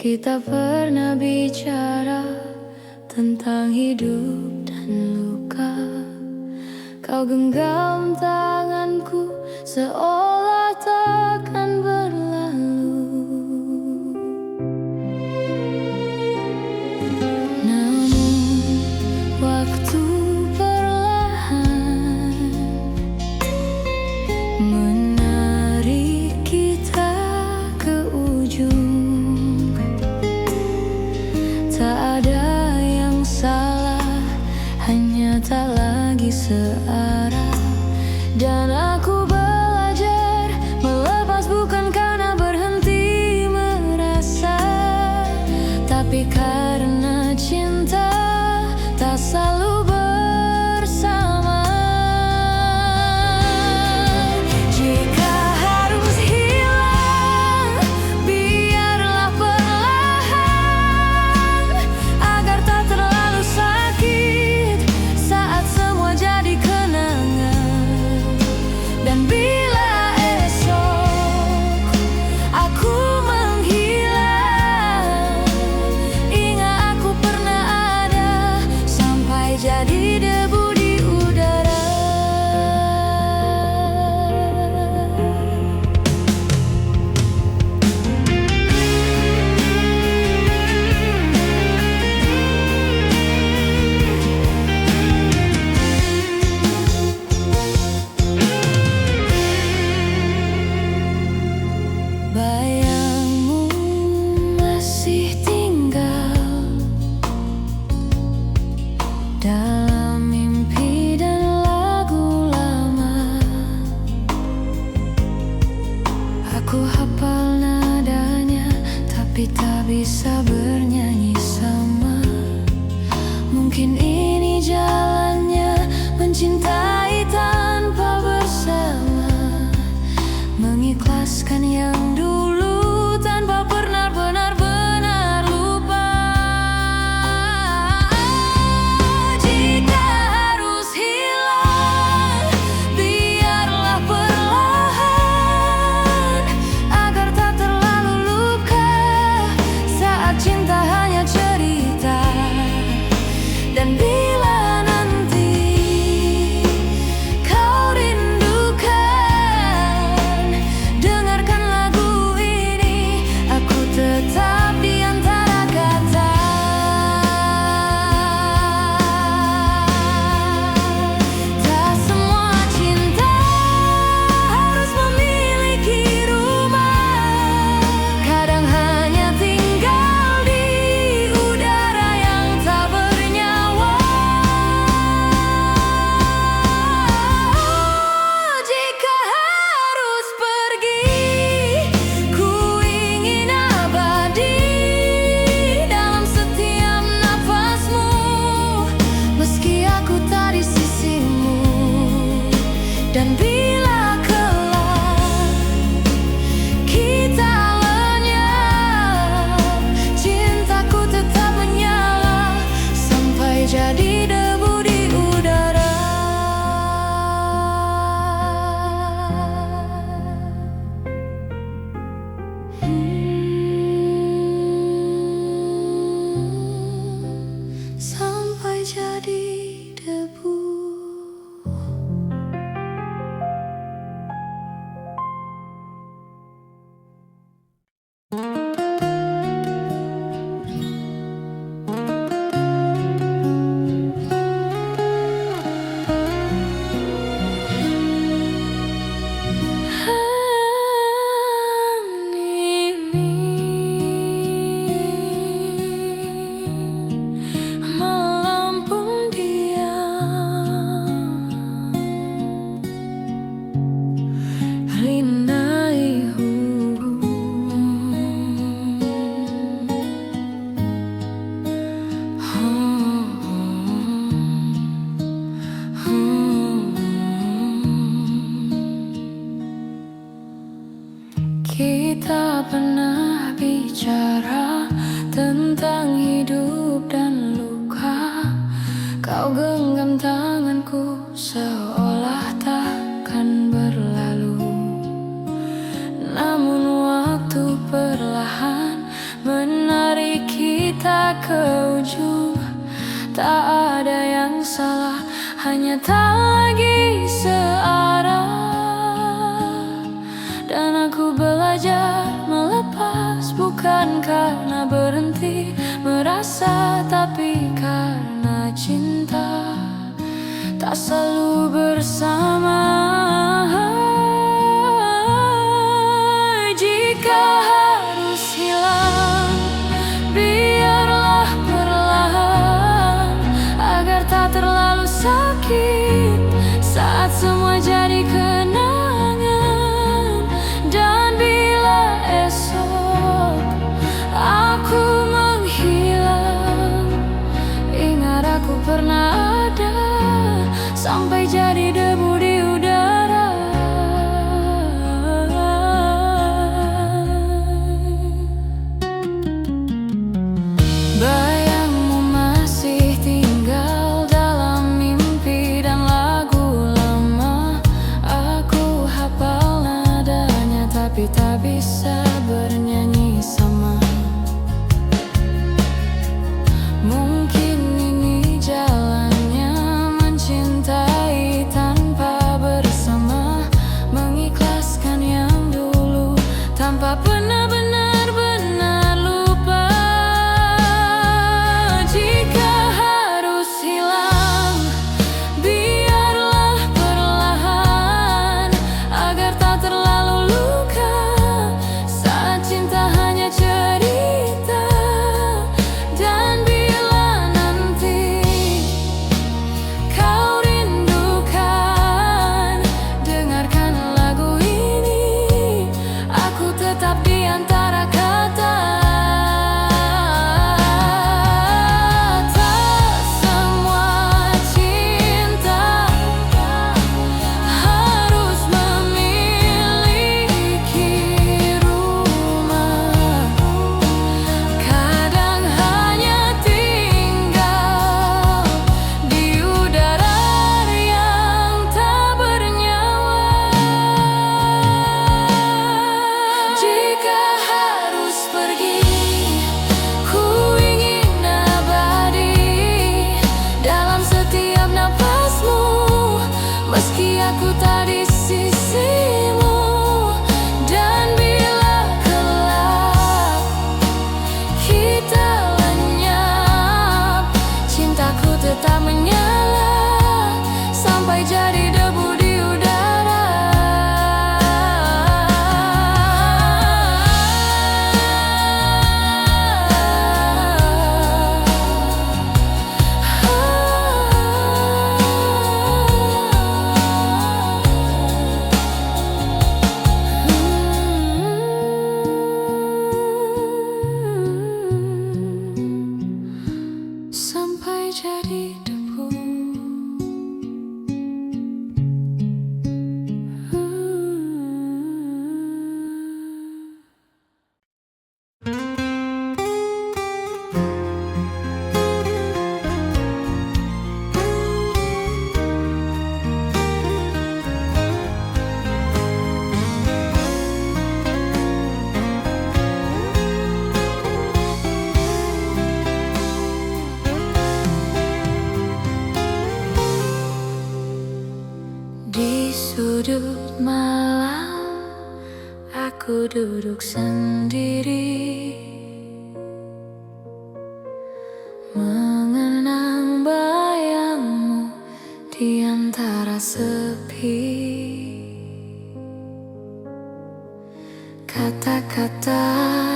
Kita pernah bicara tentang hidup dan luka. Kau genggam tanganku seolah takkan berlalu. Namun waktu perlahan menarik kita ke ujung. Tak ada yang salah, hanya tak lagi searah. Dan aku belajar melepas bukan karena berhenti merasa, tapi karena cinta tak selalu bersama. Jika harus hilang, biarlah perlahan, agar tak terlalu sakit saat semua jadi kenangan. Dan bila esok aku menghilang, ingat aku pernah ada sampai jadi debu di udara. Bayangmu masih tinggal dalam mimpi dan lagu lama. Aku hafal nadanya, tapi tak bisa bernyanyi sama. Mungkin ini jalannya mencintai tanpa bersama, mengikhlaskan yang dulu tanpa pernah benar-benar lupa. Jika harus hilang, biarlah perlahan, agar tak terlalu luka saat cinta hanya cerita. Dan bila nanti kita ke ujung. Tak ada yang salah, hanya tak lagi searah. Dan aku belajar melepas, bukan karena berhenti merasa, tapi karena cinta tak selalu bersama. Jika harus hilang, biarlah perlahan, agar tak terlalu sakit saat semua jadi kenangan. Dan bila esok aku menghilang, ingat aku pernah ada, sampai jadi debu di udara. Bayangmu masih tinggal dalam mimpi dan lagu lama. Aku hafal nadanya, tapi tak bisa bernyanyi sama. Mungkin ini jalannya mencintai tanpa bersama, mengikhlaskan yang dulu tanpa pernah benar-benar lupa. Jika harus hilang, biarlah perlahan, agar tak terlalu luka saat cinta hanya cerita. Dan bila nanti kau rindukan, dengarkan lagu ini, aku tetap di antara kata. Tak semua cinta harus memiliki rumah. Kadang hanya tinggal di udara yang tak bernyawa. Jika harus pergi, ku ingin abadi dalam setiap napasmu, meski aku tak di sisimu. Dan bila kelak kita lenyap, cintaku tetap menyala, sampai jadi debu di udara. Sampai jadi debu. Di sudut malam, aku duduk sendiri, mengenang bayangmu di antara sepi. Kata-kata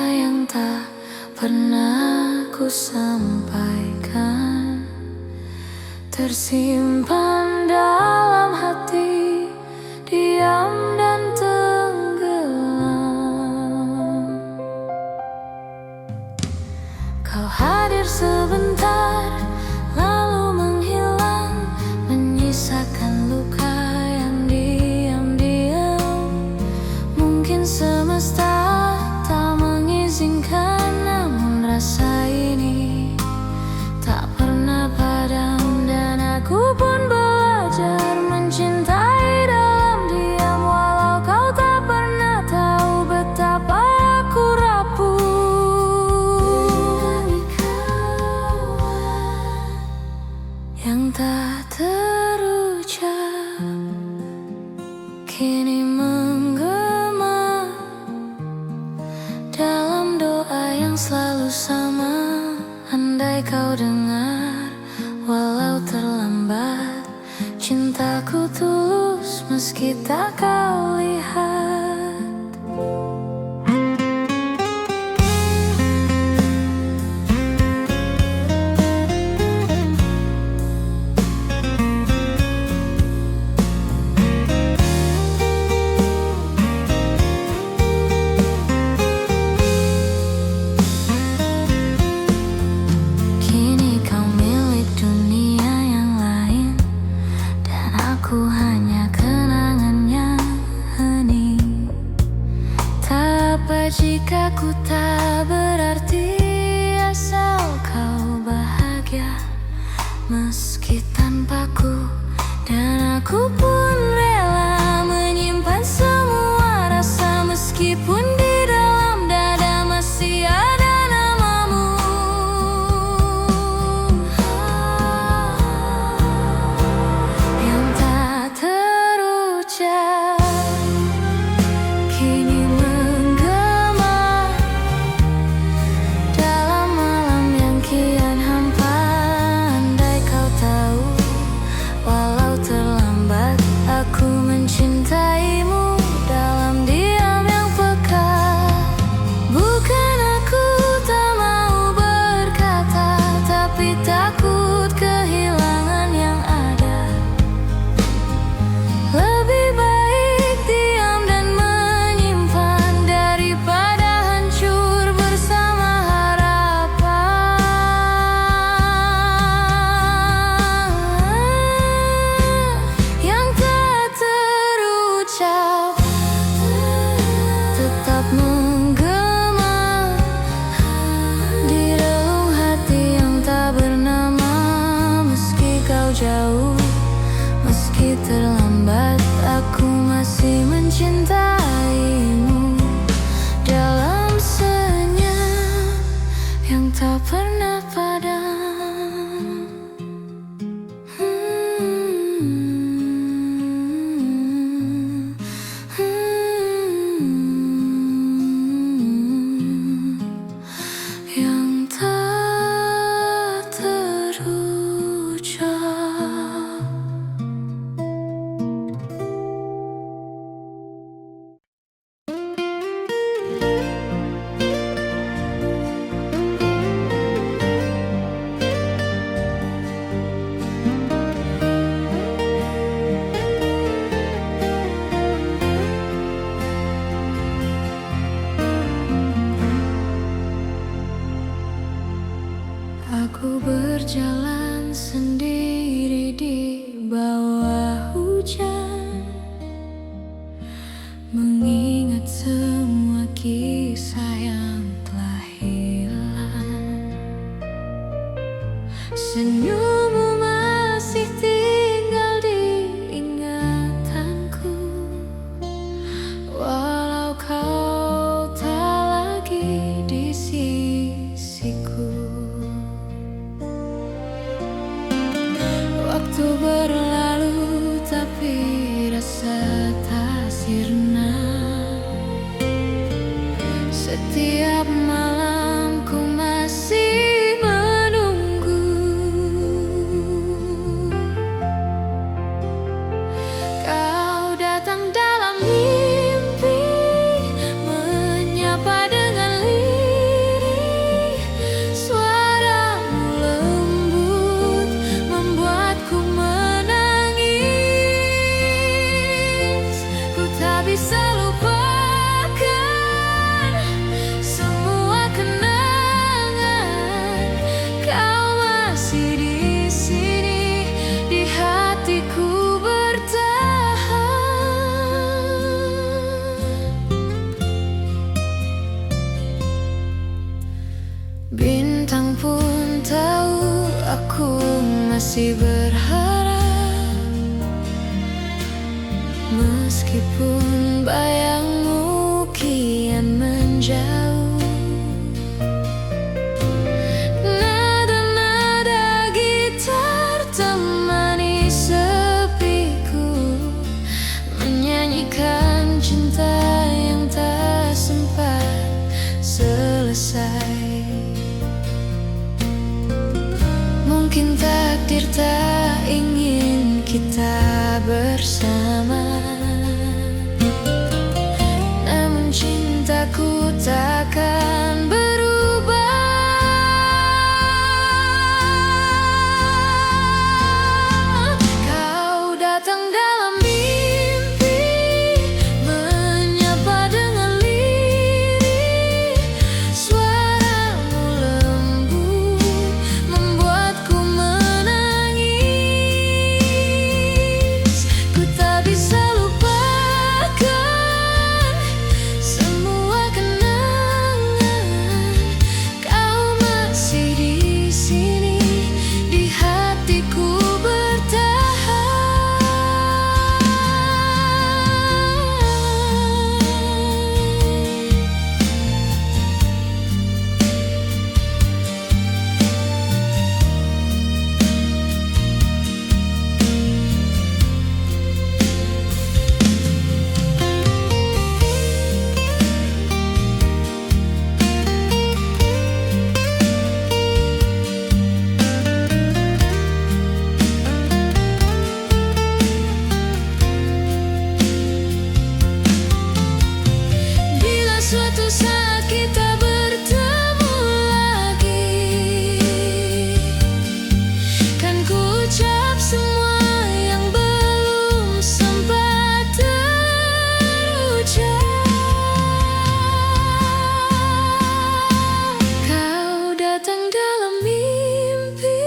yang tak pernah ku sampaikan tersimpan dalam hati, diam dan tenggelam. Kau hadir sebentar, lalu menghilang, menyisakan luka yang diam-diam. Mungkin semesta tak mengizinkan, namun rasa ini tak pernah padam. Dan aku pun belajar mencintai dalam diam, walau kau tak pernah tahu betapa aku rapuh. bersama. Andai kau dengar, walau terlambat, cintaku tulus meski tak kau lihat. Aku hanya kenangannya hening. Tak apa jika ku tak berarti, asal kau bahagia meski tanpaku. Dan aku pun rela menyimpan semua rasa, meskipun di dalam dada masih ada namamu. Yang tak terucap kini menggema dalam malam yang kian hampa. Andai kau tahu, walau terlambat, aku mencintaimu dalam diam yang peka. Bukan aku tak mau berkata, tapi takut kehilangan yang ada. Lebih baik diam dan menyimpan daripada hancur bersama harapan yang tak terucap, tetap menggema di relung hati yang tak bernama. Meski kau jauh, meski terlambat, aku masih mencintaimu dalam senyum yang tak pernah padam. Yang tak terucap. Aku berjalan sendiri di bawah hujan, mengingat semua kisah yang telah hilang. Senyummu masih tinggal di ingatanku, walau kau tak lagi di sisiku. Waktu berlalu tapi rasa tak sirna. Setiap malam ku masih menunggu. Kau datang dalam mimpi, menyapa dengan lirih. Suaramu lembut membuatku menangis. Ku tak bisa lupakan semua kenangan. Kau masih di sini, di hatiku bertahan. Bintang pun tahu aku masih berharap, meskipun bayangmu kian menjauh. Nada-nada gitar temani sepiku, menyanyikan cinta yang tak sempat selesai. Mungkin takdir tak ingin kita bersama, namun cintaku takkan berubah. Kau datang dalam mimpi, menyapa dengan lirih. Suaramu lembut membuatku menangis. Ku tak bisa lupakan semua kenangan. Kau masih di sini, di hatiku bertahan. Bila suatu saat kita bertemu lagi, kan ku ucap semua yang belum sempat terucap. Kau datang dalam mimpi,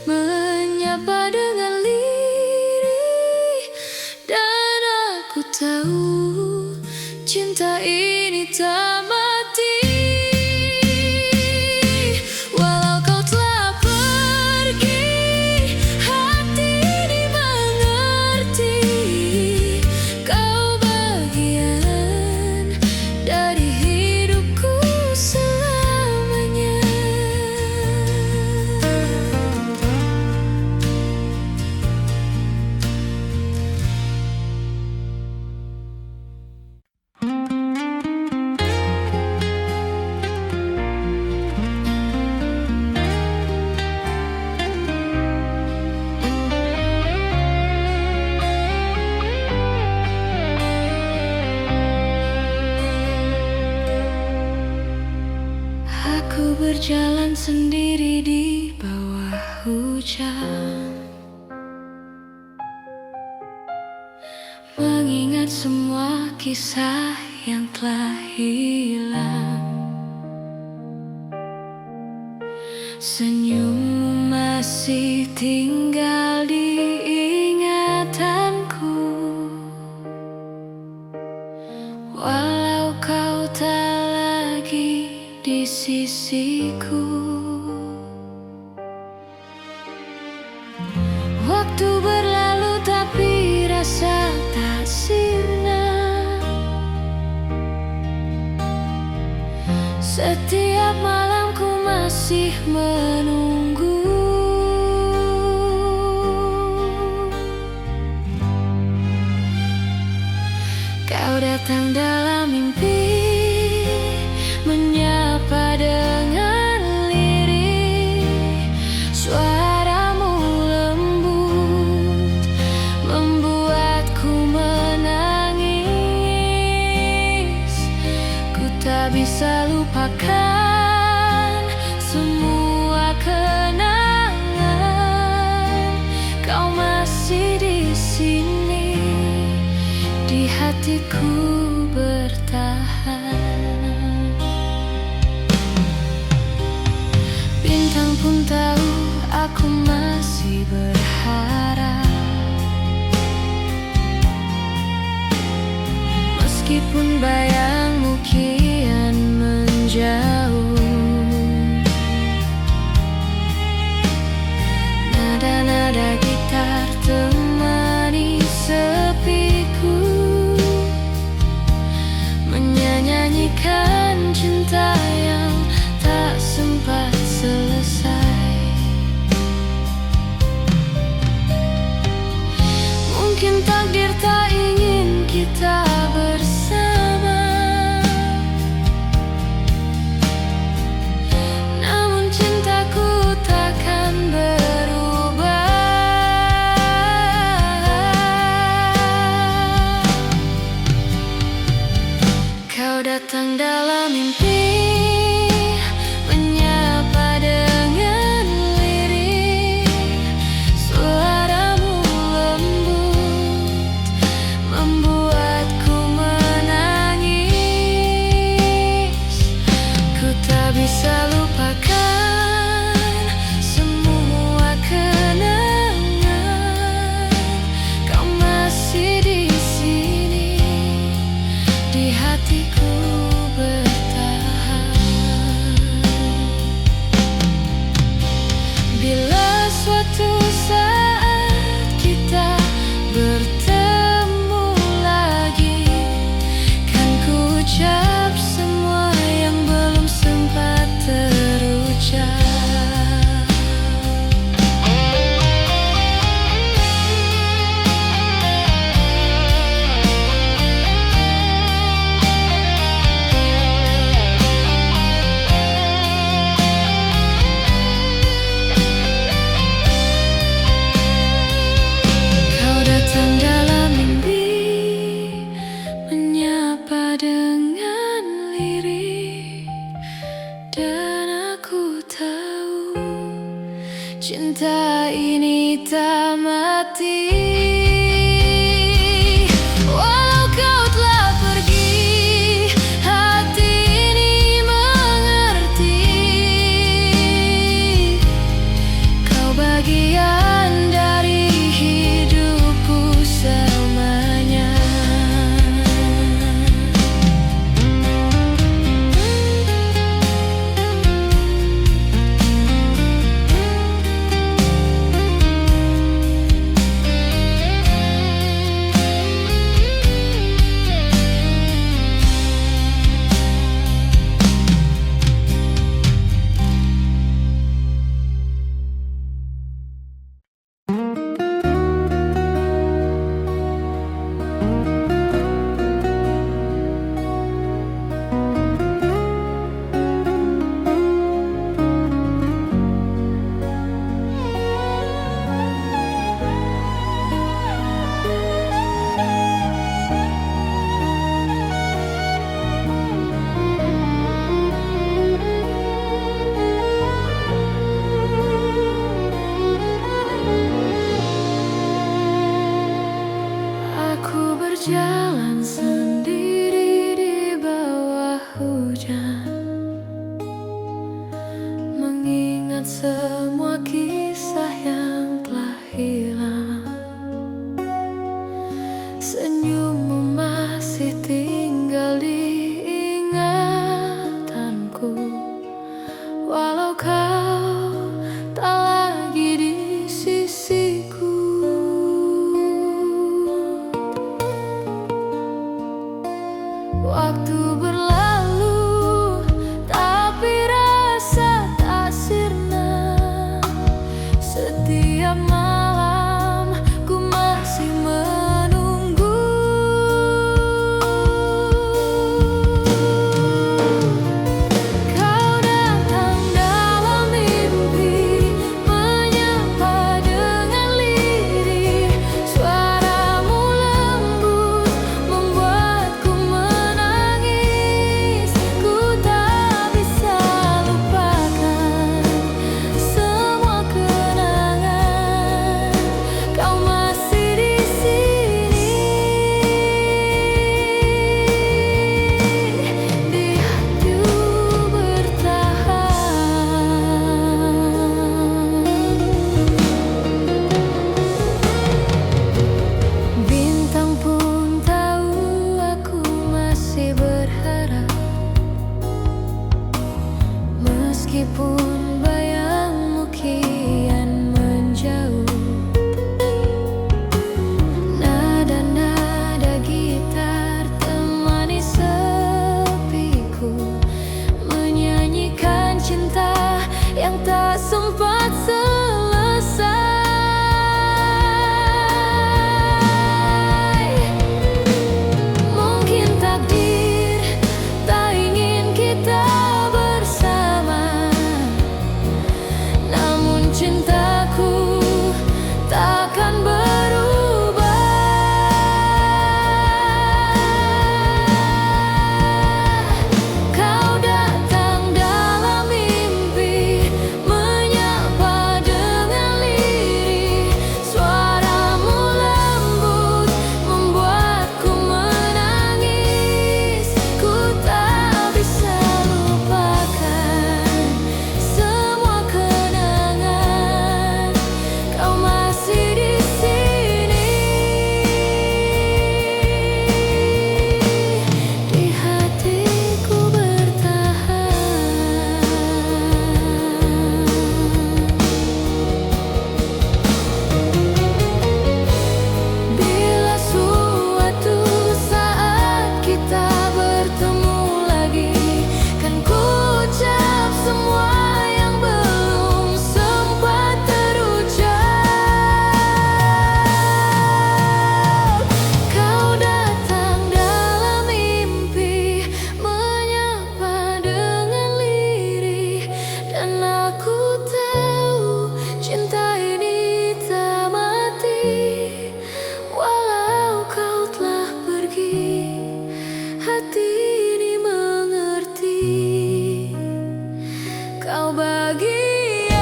menyapa dengan lirih. Dan aku tahu cinta ini tak mati. Walau kau telah pergi, hati ini mengerti. Kau bagian dari hidupku selamanya. Aku berjalan sendiri di bawah hujan, mengingat semua kisah yang telah hilang. Senyummu masih tinggal di ingatanku, walau kau tak lagi di sisiku. Waktu berlalu tapi rasa tak sirna. Setiap malam ku masih menunggu. Kau datang dalam mimpi, menyapa dengan lirih. Suaramu lembut membuatku menangis. Ku tak bisa lupakan semua kenangan. Kau masih di sini, di hatiku bertahan. Bintang pun tahu aku masih berharap, meskipun bayangmu kian menjauh. Nada-nada gitar temani sepiku, menyanyikan cinta yang tak sempat selesai. Mungkin takdir tak ingin kita bersama, aku tahu cinta ini tak mati. Walau kau telah pergi, hati ini mengerti. Kau bagian dari hidupku selamanya. Aku berjalan sendiri di bawah hujan, mengingat semua kisah yang telah hilang. Senyummu masih tinggal di ingatanku, walau kau tak lagi di sisiku. Waktu berlalu, tapi rasa tak sirna. Setiap malam ku masih menunggu. Kau datang dalam mimpi, menyapa dengan lirih. Suaramu lembut membuatku menangis. Ku tak bisa lupakan semua kenangan. Kau masih di sini, di hatiku bertahan. Bintang pun tahu aku masih berharap, meskipun bayangmu kian menjauh. Nada-nada gitar temani sepiku, menyanyikan cinta yang tak sempat selesai. Mungkin takdir tak ingin kita bersama, namun cintaku takkan berubah. Kau datang dalam mimpi, menyapa dengan lirih. Suaramu lembut membuatku menangis. Ku tak bisa lupakan semua kenangan. Kau masih di sini, di hatiku bertahan. Bila suatu saat kita bertemu lagi, kan ku ucap semua yang belum sempat terucap. Kau datang dalam mimpi, menyapa dengan lirih. Dan aku tahu cinta ini tak mati. Walau kau telah pergi, hati ini mengerti. Kau bagian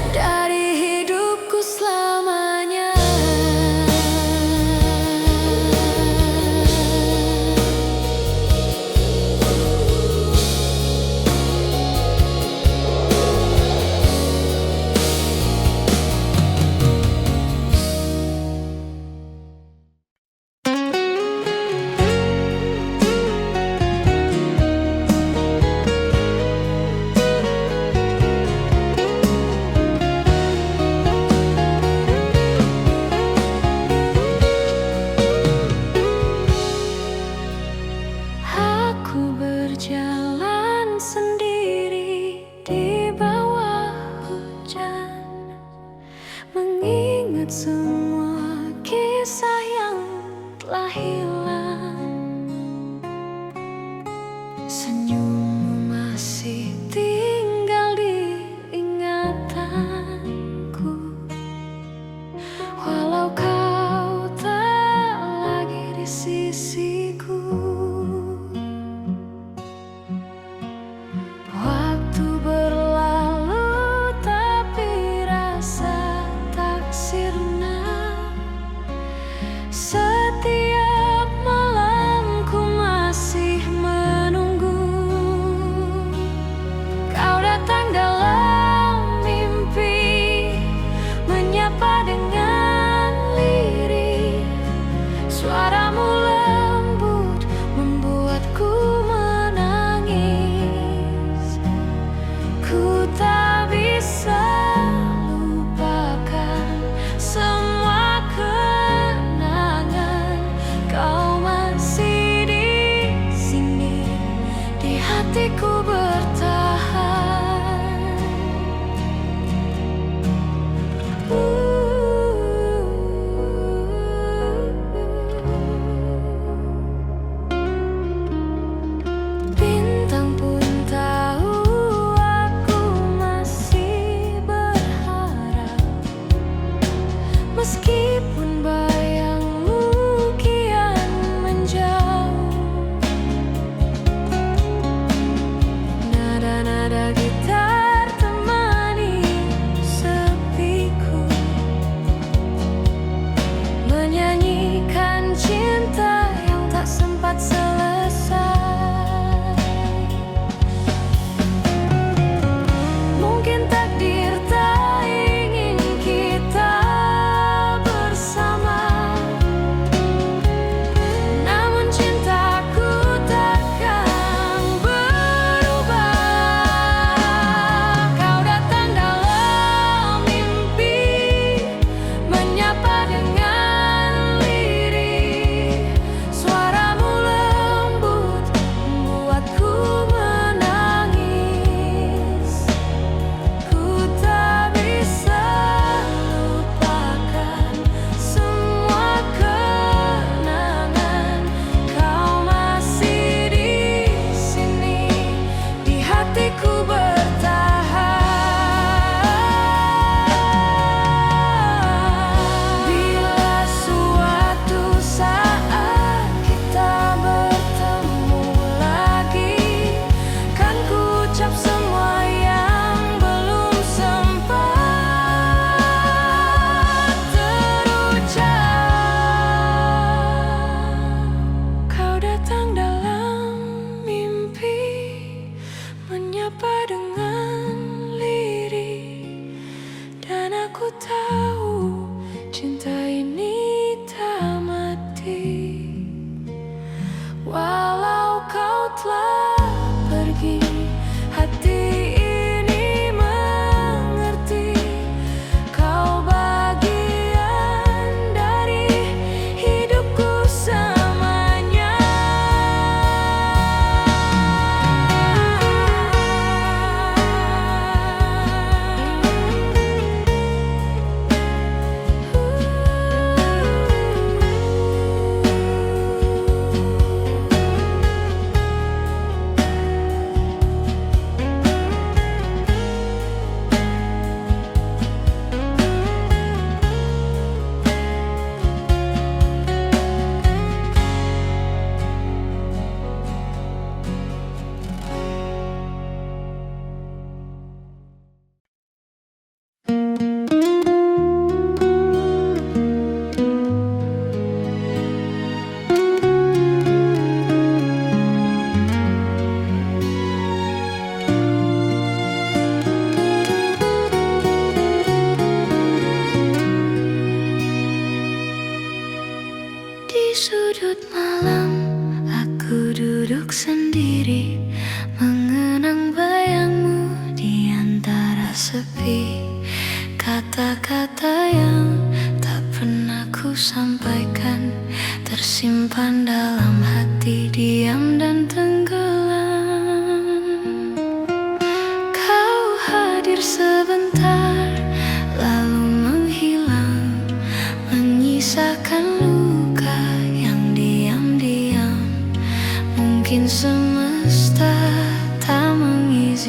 dari hidupku selamanya. Aku berjalan sendiri di bawah hujan, mengingat semua kisah yang telah hilang. Senyummu masih tinggal di ingatanku, walau kau tak lagi di sisiku. Waktu berlalu tapi rasa tak sirna. Setiap malam ku masih menunggu kau datang dalam mimpi, menyapa dengan lirih. Suaramu lembut membuatku menangis. Ku tak bisa lupakan semua kenangan. Kau masih di sini, di hatiku bertahan. Bintang pun tahu aku masih berharap, meskipun bayangmu kian menjauh. Nada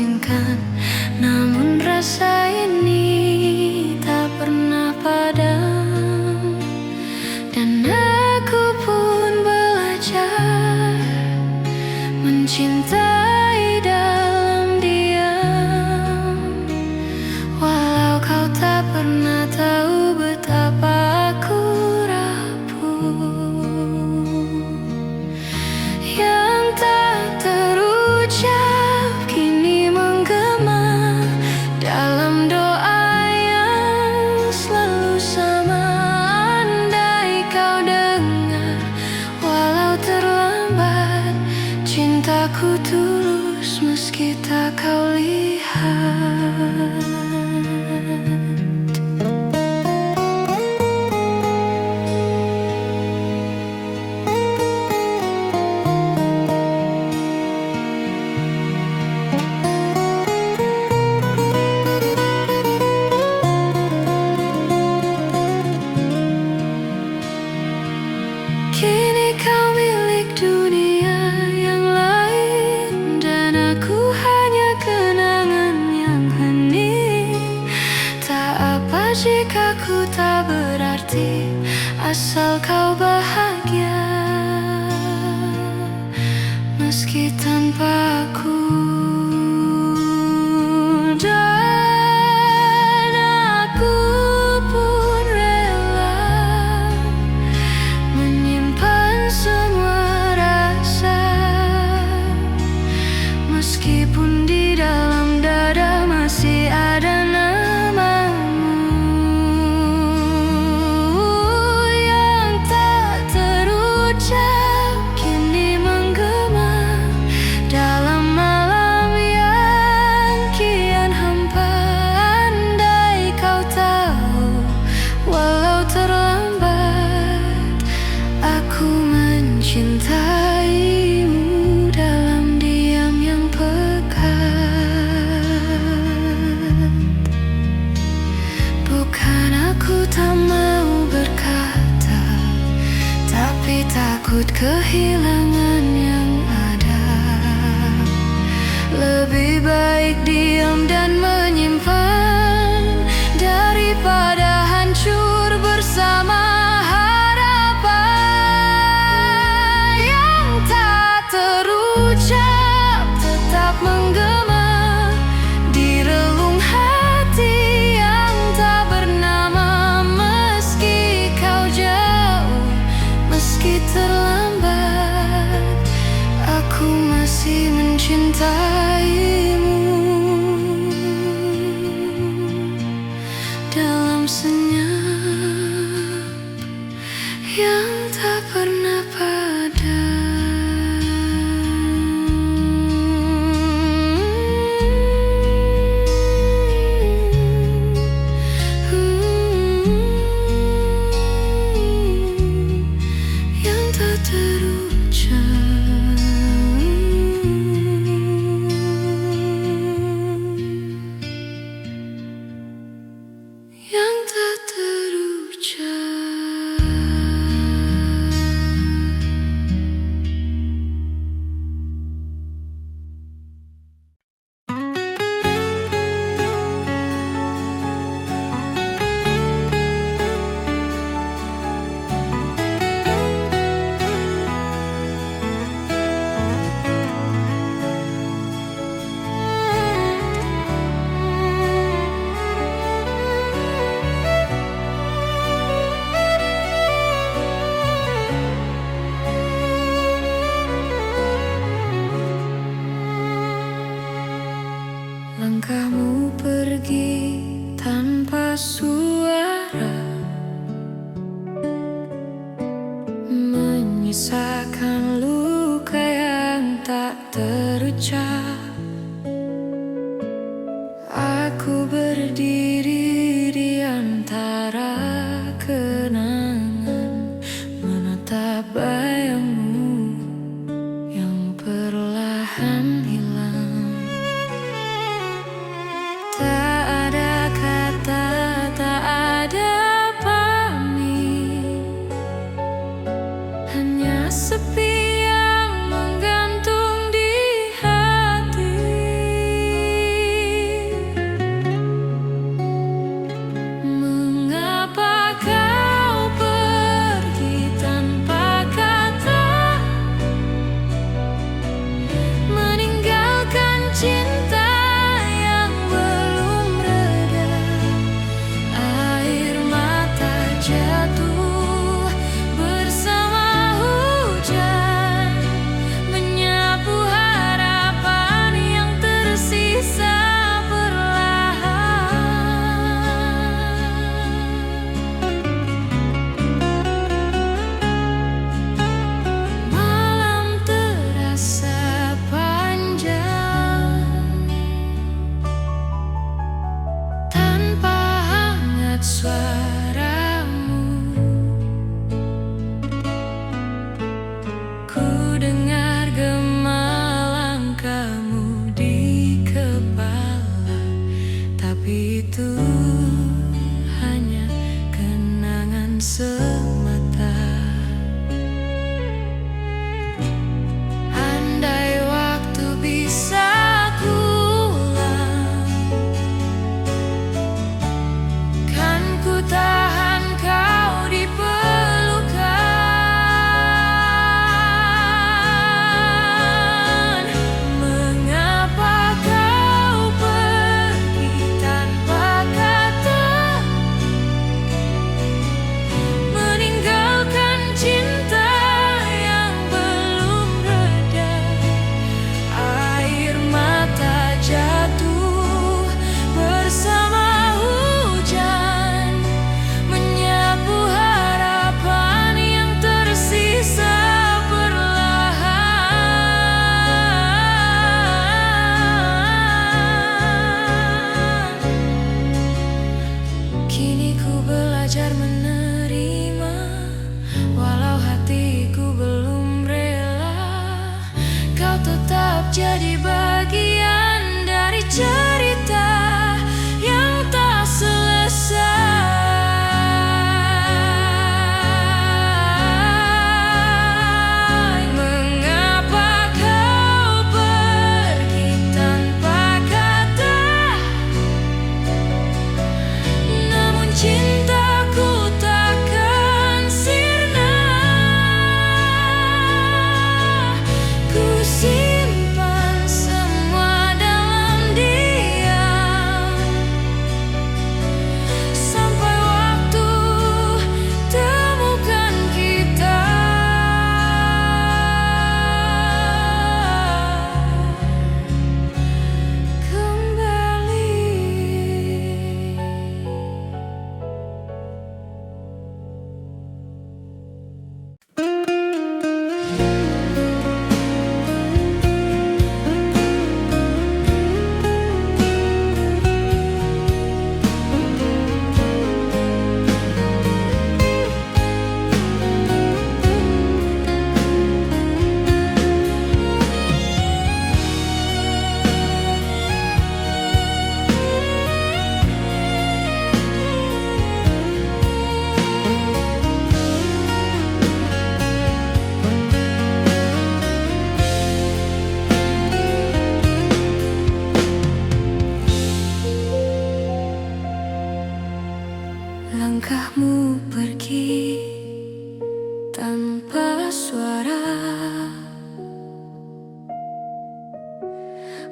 mengizinkan. Namun rasa ini tak pernah padam, dan aku pun belajar mencintai dalam diam. Walau kau tak pernah tahu betapa aku rapuh, yang tak terucap kini menggema dalam doa yang selalu sama. Andai kau dengar, walau terlambat, cintaku tulus meski tak kau lihat. Kini kau milik dunia yang lain, dan aku hanya kenangan yang hening. Tak apa jika ku tak berarti, asal kau bahagia meski tanpa aku. Dan aku pun rela menyimpan semua rasa, meskipun di dalam dada masih ada namamu yang tak terucap kini menggema dalam malam yang kian hampa. Andai kau tahu, walau terlambat, aku mencintaimu dalam diam yang pekat. Bukan aku tak mau berkata, tapi takut kehilangan yang ada. Lebih baik diam dan menyimpan daripada hancur bersama harapan yang tak terucap tetap menggema di relung hati yang tak bernama. Meski kau jauh, meski terlambat, aku masih mencintaimu dalam senyap yang tak pernah padam. Yang tak terucap, yang tak terucap. Langkahmu pergi tanpa suara, menyisakan luka yang tak terucap. Aku berdiri di antara kenangan, menatap bayangmu yang perlahan hilang. Tak ada kata, tak ada pamit, hanya sepi yang menggantung di hati.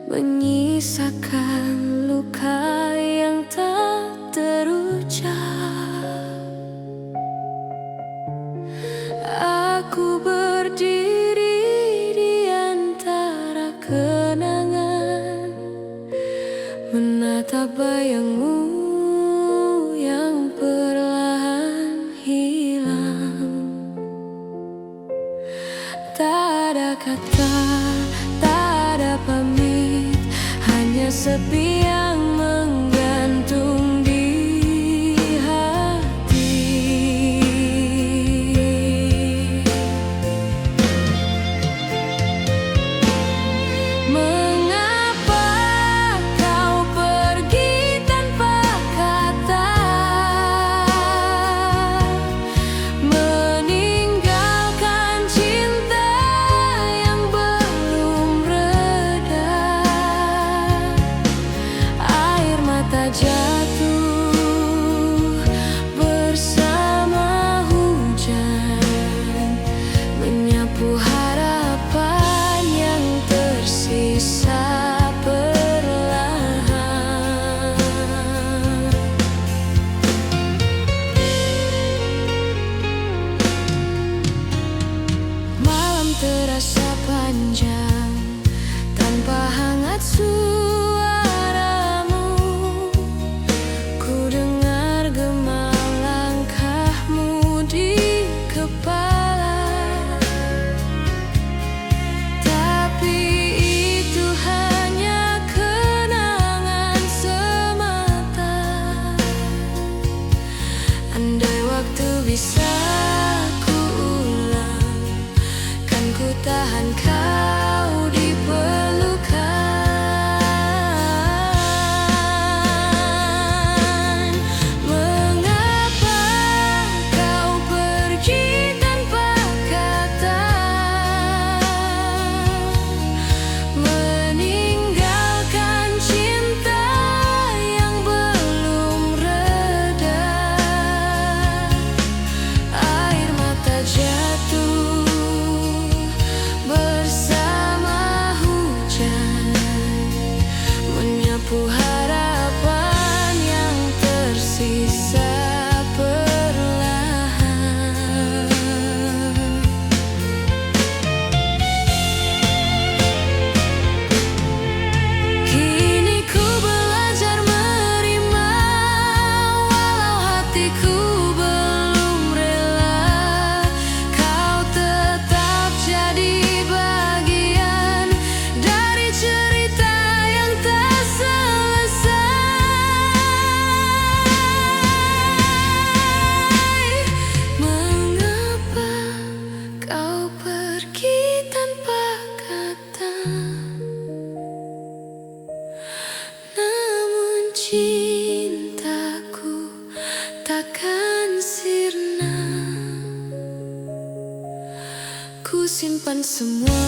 menyisakan luka yang tak terucap. Aku berdiri di antara kenangan, menatap bayangmu yang perlahan hilang. Tak ada kata, tak ada pamit, hanya sepi yang menggantung di hati. Mengapa kau pergi tanpa kata, meninggalkan cinta yang belum reda? Air mata jatuh bersama hujan, menyapu harapan yang tersisa perlahan. Malam terasa panjang tanpa hangat suaramu. Ku dengar gema langkahmu di kepala, tapi itu hanya kenangan semata. Andai waktu bisa ku ulang, kan ku tahan kau di pelukan. Mengapa kau pergi tanpa kata, meninggalkan cinta yang belum reda? Air mata jatuh bersama hujan, menyapu harapan yang tersisa perlahan. Kini ku belajar menerima, walau hatiku belum rela. Kau tetap jadi bagian dari cerita yang tak selesai. Mengapa kau pergi tanpa kata, namun cintaku takkan sirna. Ku simpan semua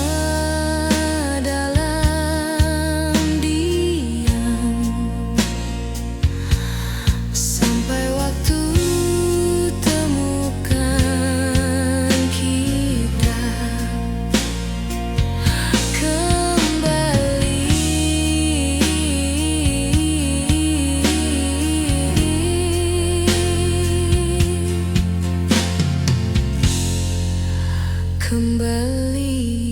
dalam diam, sampai waktu temukan kita kembali. Kembali.